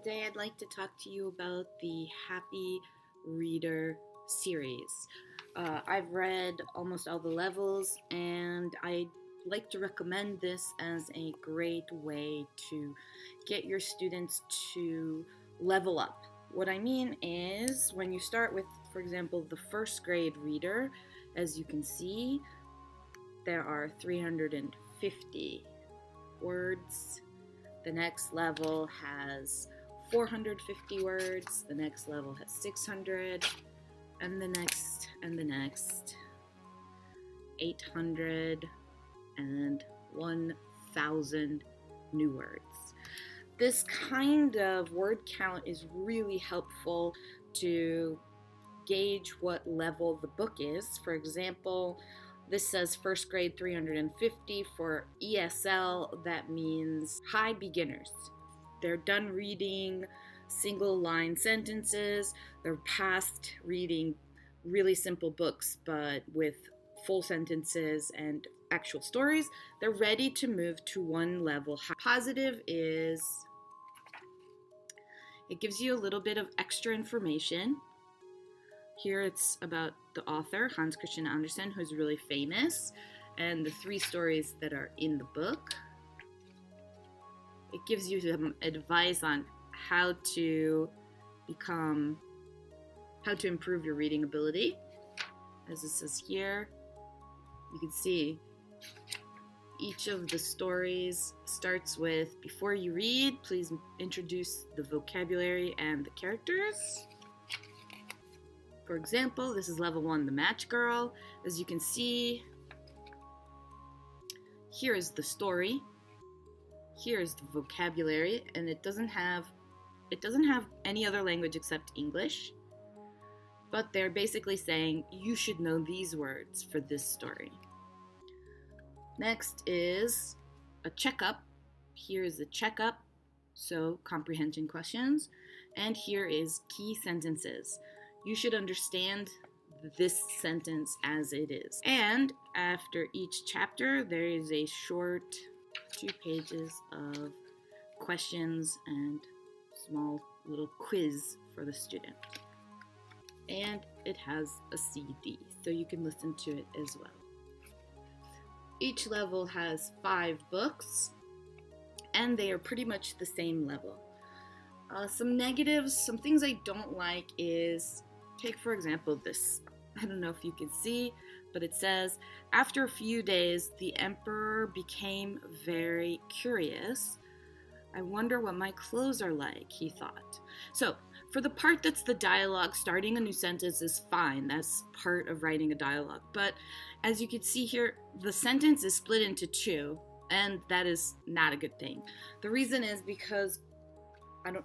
Today I'd like to talk to you about the Happy Reader series. I've read almost all the levels, and I'd like to recommend this as a great way to get your students to level up. What I mean is, when you start with, for example, the first grade reader, as you can see, there are 350 words. The next level has 450 words, the next level has 600, and the next, 800, and 1,000 new words. This kind of word count is really helpful to gauge what level the book is. For example, this says first grade 350. For ESL, that means high beginners. They're done reading single line sentences. They're past reading really simple books, but with full sentences and actual stories. They're ready to move to one level high. Positive is it gives you a little bit of extra information. Here it's about the author, Hans Christian Andersen, who's really famous, and the 3 stories that are in the book. It gives you some advice on how to improve your reading ability. As it says here, you can see each of the stories starts with, before you read, please introduce the vocabulary and the characters. For example, this is level 1, the Match Girl. As you can see, here is the story. Here is the vocabulary, and it doesn't have any other language except English. But they're basically saying you should know these words for this story. Next is a checkup. Here is the checkup, so comprehension questions. And here is key sentences. You should understand this sentence as it is. And after each chapter, there is a short 2 pages of questions and small little quiz for the student. And it has a CD, so you can listen to it as well. Each level has 5 books, and they are pretty much the same level. Some negatives, some things I don't like is, take for example this. I don't know if you can see, but it says, after a few days, the emperor became very curious. I wonder what my clothes are like, he thought. So, for the part that's the dialogue, starting a new sentence is fine. That's part of writing a dialogue. But as you can see here, the sentence is split into 2, and that is not a good thing. The reason is because,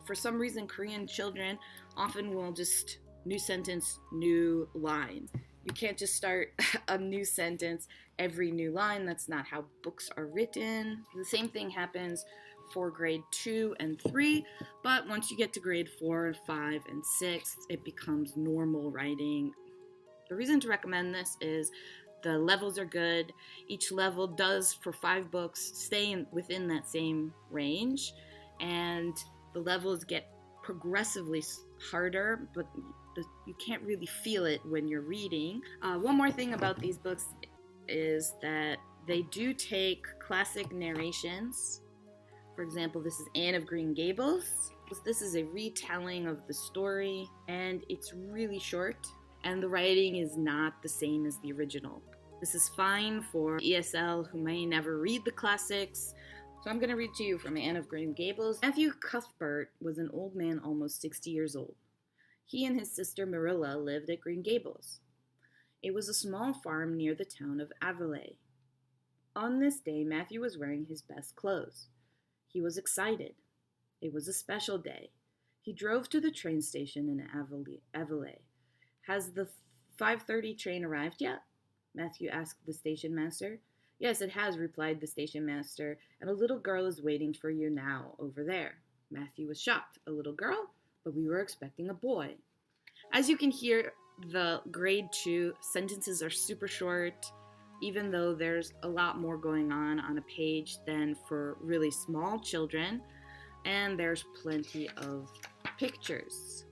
for some reason, Korean children often will just new sentence, new line. You can't just start a new sentence every new line. That's not how books are written. The same thing happens for grade 2 and 3, but once you get to grade 4, 5, and 6, it becomes normal writing. The reason to recommend this is the levels are good. Each level does, for 5 books, stay within that same range, and the levels get progressively harder, but you can't really feel it when you're reading. One more thing about these books is that they do take classic narrations. For example, this is Anne of Green Gables. This is a retelling of the story, and it's really short, and the writing is not the same as the original. This is fine for ESL who may never read the classics. So I'm going to read to you from Anne of Green Gables. Matthew Cuthbert was an old man almost 60 years old. He and his sister Marilla lived at Green Gables. It was a small farm near the town of Avonlea. On this day, Matthew was wearing his best clothes. He was excited. It was a special day. He drove to the train station in Avonlea. Has the 5:30 train arrived yet? Matthew asked the station master. Yes, it has, replied the station master, and a little girl is waiting for you now, over there. Matthew was shocked. A little girl? But we were expecting a boy. As you can hear, the grade 2 sentences are super short. even though there's a lot more going on a page than for really small children. and there's plenty of pictures.